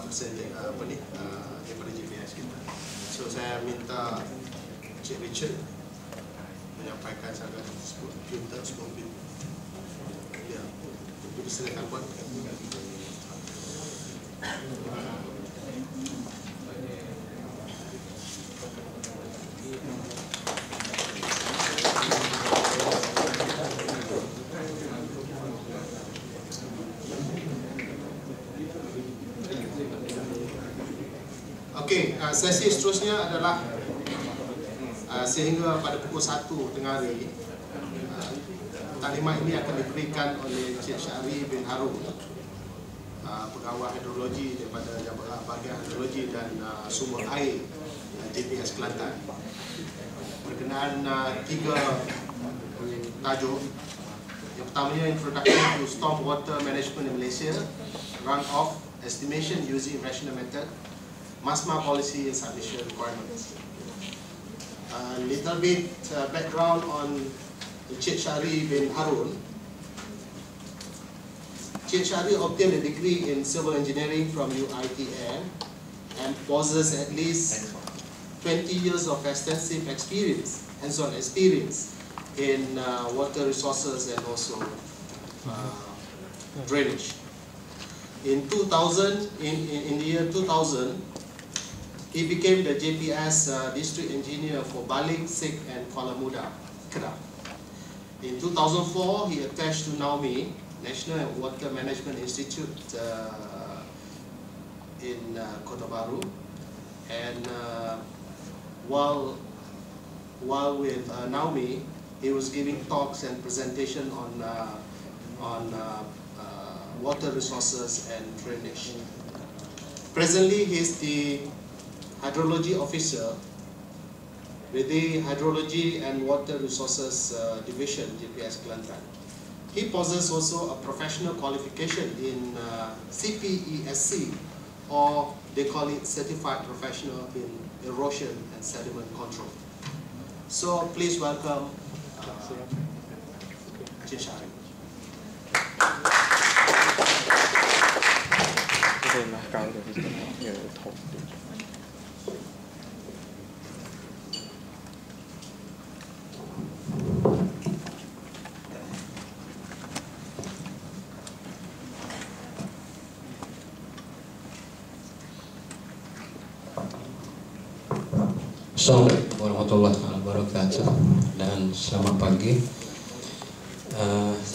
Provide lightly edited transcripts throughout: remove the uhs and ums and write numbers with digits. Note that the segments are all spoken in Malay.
daripada GPS kita. So saya minta Cik Richard menyampaikan sangat pintar sebelum ya, silakan buat. Okey, sesi seterusnya adalah sehingga pada pukul 1 tengah hari taklimat ini akan diberikan oleh Encik Syahri bin Harun, pegawai hidrologi daripada bahagian hidrologi dan sumber air JPS Kelantan, berkenaan 3 tajuk. Yang pertamanya, Introduction to Stormwater Management in Malaysia, Runoff Estimation Using Rational Method, MASMA Policy and Submission Requirements. A little bit background on Encik Syahri bin Harun. Encik Syahri obtained a degree in civil engineering from UiTM and possesses at least 20 years of extensive experience, hands-on experience in water resources and also drainage. In 2000, in the year 2000, he became the JPS District Engineer for Baling, Sik and Kuala Muda, Kedah. In 2004, he attached to NAUMI, National Water Management Institute in Kota Baru, and while with NAUMI, he was giving talks and presentation on water resources and drainage. Presently, he is the Hydrology Officer with the Hydrology and Water Resources Division, JPS Kelantan. He possesses also a professional qualification in CPESC, or they call it Certified Professional in Erosion and Sediment Control. So please welcome Encik Syahri. Assalamualaikum warahmatullahi wabarakatuh dan selamat pagi.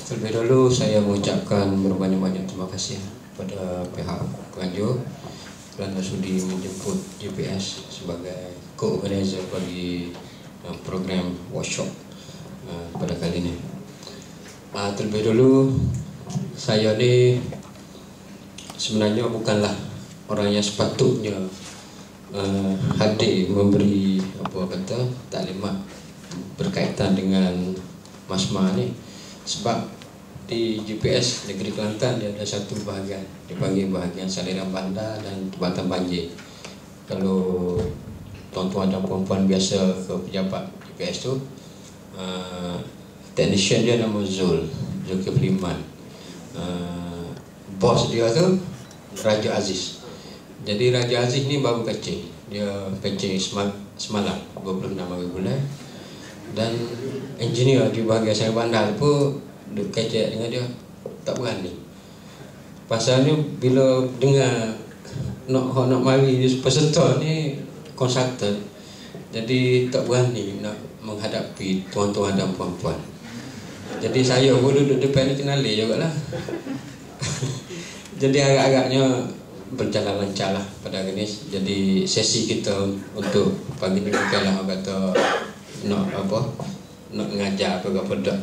Terlebih dahulu saya mengucapkan berbanyak-banyak terima kasih kepada pihak penganjur kerana sudi menjemput JPS sebagai co-organizer bagi program workshop pada kali ini. Terlebih dahulu, saya ni sebenarnya bukanlah orang yang sepatutnya hadir memberi taklimat berkaitan dengan MASMA ni, sebab di JPS Negeri Kelantan dia ada satu bahagian dipanggil bahagian saliran bandar dan tempatan banjir. Kalau tuan-tuan dan puan-puan biasa ke pejabat JPS tu, technician dia nama Zulkifli Iman, bos dia tu Raja Aziz. Jadi Raja Aziz ni baru kecil, dia kecil semalam 26 hari bulan, dan engineer di bahagian saya bandar pun duk kecil dengan dia, tak berani. Pasalnya bila dengar nak mari peserta ni konsultan, jadi tak berani nak menghadapi tuan-tuan dan puan-puan. Jadi saya pun duduk depan ni kenali jugalah. Jadi agak-agaknya berjalan lancar lah pada hari ini. Jadi sesi kita untuk pagi ni bukanlah kata nak mengajar atau apa dah.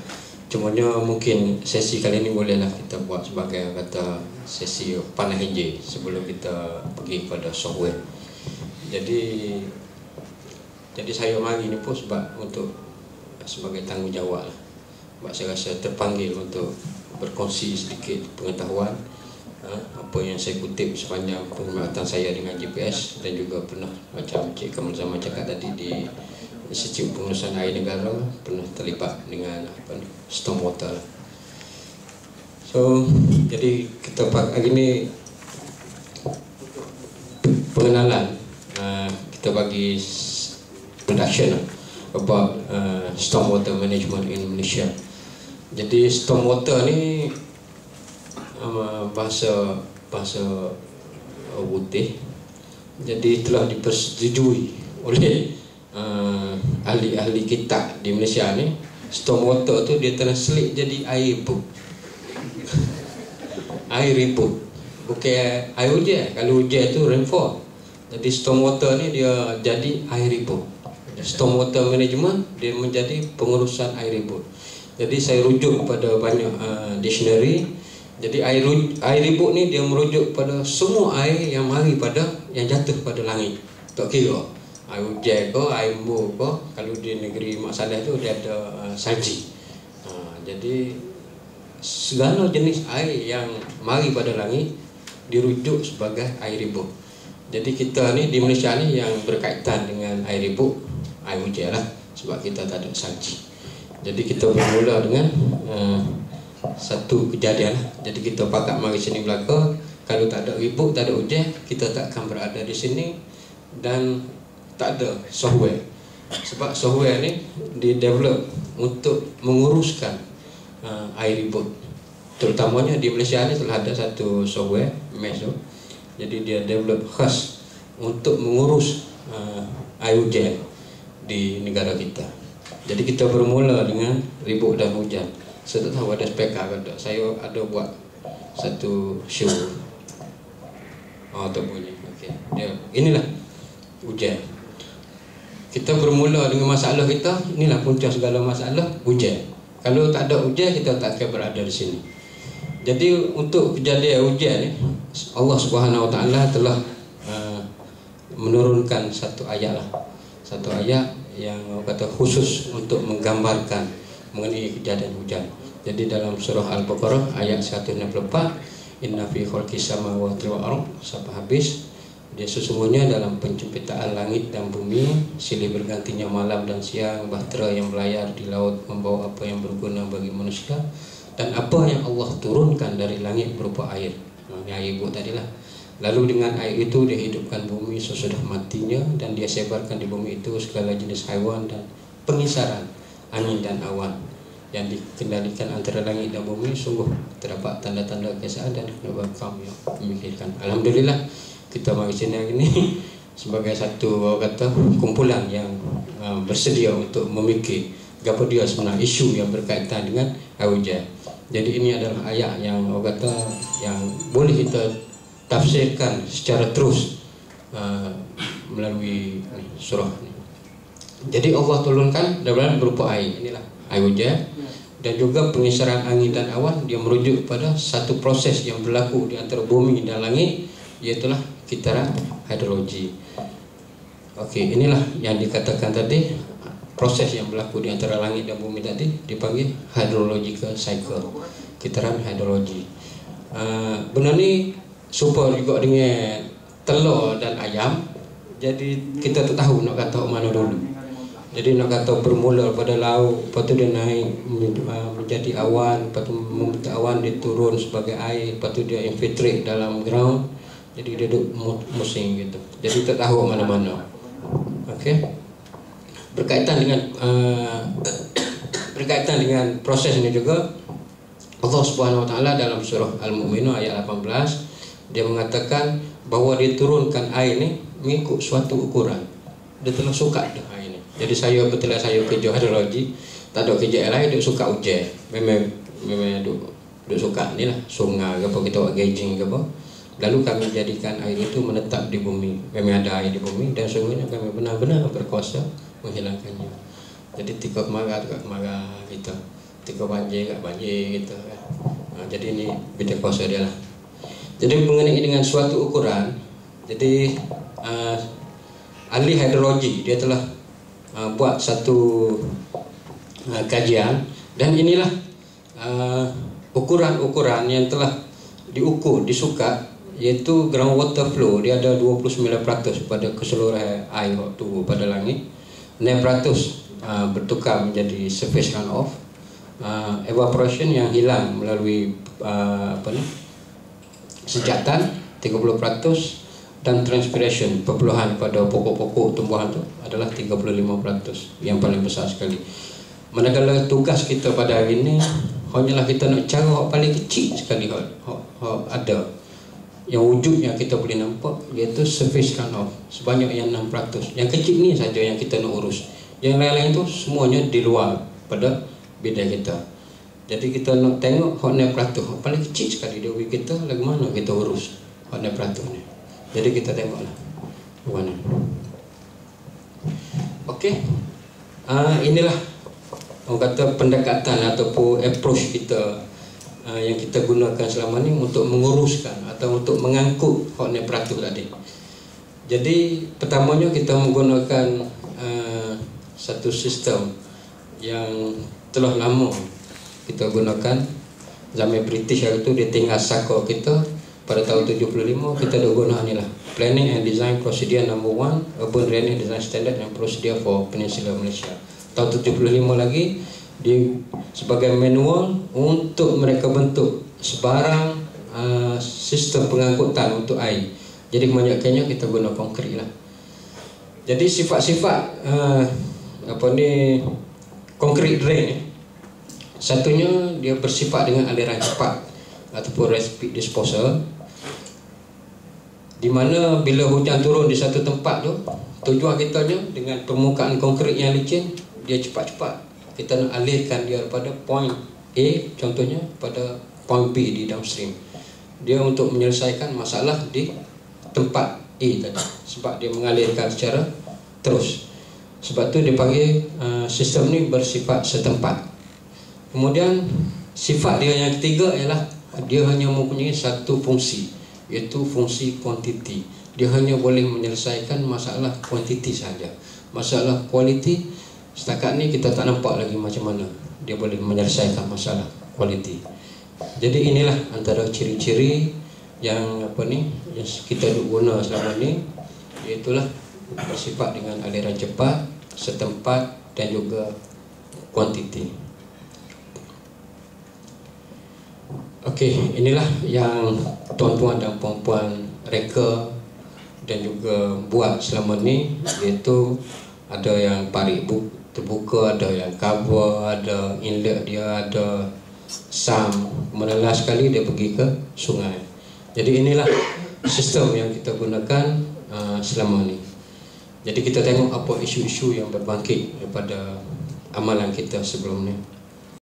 Cumanya mungkin sesi kali ini bolehlah kita buat sebagai kata sesi panah hijau sebelum kita pergi pada software. Jadi saya mari ni pun sebab untuk sebagai tanggungjawab lah. Sebab saya rasa terpanggil untuk berkongsi sedikit pengetahuan apa yang saya kutip sepanjang pengamatan saya dengan JPS, dan juga pernah macam Cik Kamal Zaman cakap tadi di Institut Pengurusan Air Negara pernah terlibat dengan stormwater. So jadi kita hari ini pengenalan kita bagi production about stormwater management in Malaysia. Jadi stormwater ni bahasa putih. Jadi telah dipersetujui oleh ahli-ahli kita di Malaysia ni. Stormwater tu dia translate jadi air ibu. Air ibu. Bukan air hujan. Kalau hujan tu rainfall. Jadi stormwater ni dia jadi air ibu. Stormwater management dia menjadi pengurusan air ibu. Jadi saya rujuk pada banyak dictionary. Jadi air ibu ni dia merujuk pada semua air yang mari pada yang jatuh pada langit. Tak kira air hujan ke, air embur ke. Kalau di negeri Mak Saleh tu dia ada salji. Jadi segala jenis air yang mari pada langit dirujuk sebagai air ibu. Jadi kita ni di Malaysia ni yang berkaitan dengan air ibu, air hujan lah, sebab kita tak ada salji. Jadi kita bermula dengan satu kejadian lah. Jadi kita pakat mari sini belaka. Kalau tak ada ibu, tak ada hujan, kita tak akan berada di sini. Dan tak ada software. Sebab software ni di-develop untuk menguruskan air ibu. Terutamanya di Malaysia ni telah ada satu software MESO. Jadi dia develop khas untuk mengurus air hujan di negara kita. Jadi kita bermula dengan ribut dan hujan. Saya tak tahu ada speaker ke tak. Saya ada buat satu show. Tak bunyi. Okey. Inilah hujan. Kita bermula dengan masalah kita. Inilah punca segala masalah, hujan. Kalau tak ada hujan, kita tak akan berada di sini. Jadi untuk kejadian hujan ni, Allah Subhanahu Wa Taala telah menurunkan satu ayat lah. Satu ayat yang kata khusus untuk menggambarkan mengenai kejadian hujan. Jadi dalam surah Al-Baqarah ayat 164, inna fi khalqis samawati wal ardh, sampai habis. Dia sesungguhnya dalam penciptaan langit dan bumi, silih bergantinya malam dan siang, bahtera yang berlayar di laut membawa apa yang berguna bagi manusia, dan apa yang Allah turunkan dari langit berupa air. Air ibu tadilah. Lalu dengan air itu dia hidupkan bumi sesudah matinya, dan dia sebarkan di bumi itu segala jenis haiwan dan pengisaran angin dan awan yang dikendalikan antara langit dan bumi. Sungguh terdapat tanda-tanda keesaan dan kenapa kaum yang memikirkan. Alhamdulillah kita mari sini hari ini sebagai satu kata kumpulan yang bersedia untuk memikir apa dia sebenarnya isu yang berkaitan dengan air hujan. Jadi ini adalah ayat yang kata yang boleh kita tafsirkan secara terus melalui surah ini. Jadi Allah turunkan dalam berupa air. Inilah air hujan. Dan juga pengisaran angin dan awan, dia merujuk kepada satu proses yang berlaku di antara bumi dan langit, iaitulah kitaran hidrologi. Okey, inilah yang dikatakan tadi, proses yang berlaku di antara langit dan bumi tadi dipanggil hydrological cycle, kitaran hidrologi. Benda ni supaya juga dengan telur dan ayam. Jadi kita tak tahu nak kata mana dulu. Jadi nak kata bermula pada laut, lepas tu dia naik menjadi awan, lepas tu membentuk awan, dia turun sebagai air, lepas tu dia infiltrate dalam ground. Jadi dia duduk musim gitu. Jadi tak tahu mana-mana. Okey. Berkaitan dengan proses ini juga, Allah Subhanahu Wa Taala dalam surah Al-Mu'minun ayat 18 dia mengatakan bahawa dia turunkan air ni mengikut suatu ukuran. Dia telah suka dah air ni. Jadi saya betul saya kerja hidrologi, tak ada kerja lain, dia suka hujan. Memang duk suka ni lah sungai ke apa, kita buat gauging ke apa. Lalu kami jadikan air itu menetap di bumi. Memang ada air di bumi dan sungguhnya kami benar-benar berkuasa menghilangkannya. Jadi tika kemarau kita, tika banjir kat banjir kita. Jadi ini bidang kuasa dia lah. Jadi mengenai dengan suatu ukuran, jadi ahli hidrologi dia telah buat satu kajian, dan inilah ukuran-ukuran yang telah diukur, disukat, iaitu groundwater flow. Dia ada 29% pada keseluruhan air waktu pada langit, 6% bertukar menjadi surface runoff, evaporation yang hilang melalui sejatan 30%, dan transpiration, perpuluhan pada pokok-pokok tumbuhan tu adalah 35%, yang paling besar sekali. Manakala tugas kita pada hari ini hanyalah kita nak cara yang paling kecil sekali yang ada, yang wujudnya kita boleh nampak, iaitu surface runoff sebanyak yang 6%. Yang kecil ni saja yang kita nak urus. Yang lain-lain tu semuanya di luar pada bidang kita. Jadi kita nak tengok hot 6%, paling kecil sekali dia bagi kita, lagu mana kita urus hot 6% ni. Jadi kita tengoklah mana. Okey. Inilah orang kata pendekatan ataupun approach kita yang kita gunakan selama ni untuk menguruskan atau untuk mengangkut hot 6% tadi. Jadi pertamanya kita menggunakan satu sistem yang telah lama kita gunakan. Zaman British hari tu dia tinggal saka kita pada tahun 75. Kita dah guna ni lah, Planning and Design Procedure No. 1 Urban Drainage Design Standard and Procedure for Peninsula Malaysia. Tahun 75 lagi dia sebagai manual untuk mereka bentuk sebarang sistem pengangkutan untuk air. Jadi kebanyakannya kita guna konkrit lah. Jadi sifat-sifat konkrit drain, satunya dia bersifat dengan aliran cepat ataupun rapid disposal, di mana bila hujan turun di satu tempat tu, tujuan kita dengan permukaan konkrit yang licin, dia cepat-cepat kita nak alihkan dia daripada point A contohnya pada point B di downstream. Dia untuk menyelesaikan masalah di tempat A tadi, sebab dia mengalirkan secara terus. Sebab tu dia panggil sistem ni bersifat setempat. Kemudian sifat dia yang ketiga ialah dia hanya mempunyai satu fungsi, iaitu fungsi kuantiti. Dia hanya boleh menyelesaikan masalah kuantiti saja. Masalah kualiti setakat ni kita tak nampak lagi macam mana dia boleh menyelesaikan masalah kualiti. Jadi inilah antara ciri-ciri yang yang kita guna selama ni, iaitulah bersifat dengan aliran cepat, setempat dan juga kuantiti. Okey, inilah yang tuan-tuan dan puan-puan reka dan juga buat selama ni, iaitu ada yang parit terbuka, ada yang cover, ada inlet dia, ada sump. Kemudian sekali dia pergi ke sungai. Jadi inilah sistem yang kita gunakan selama ni. Jadi kita tengok apa isu-isu yang berbangkit daripada amalan kita sebelum ni.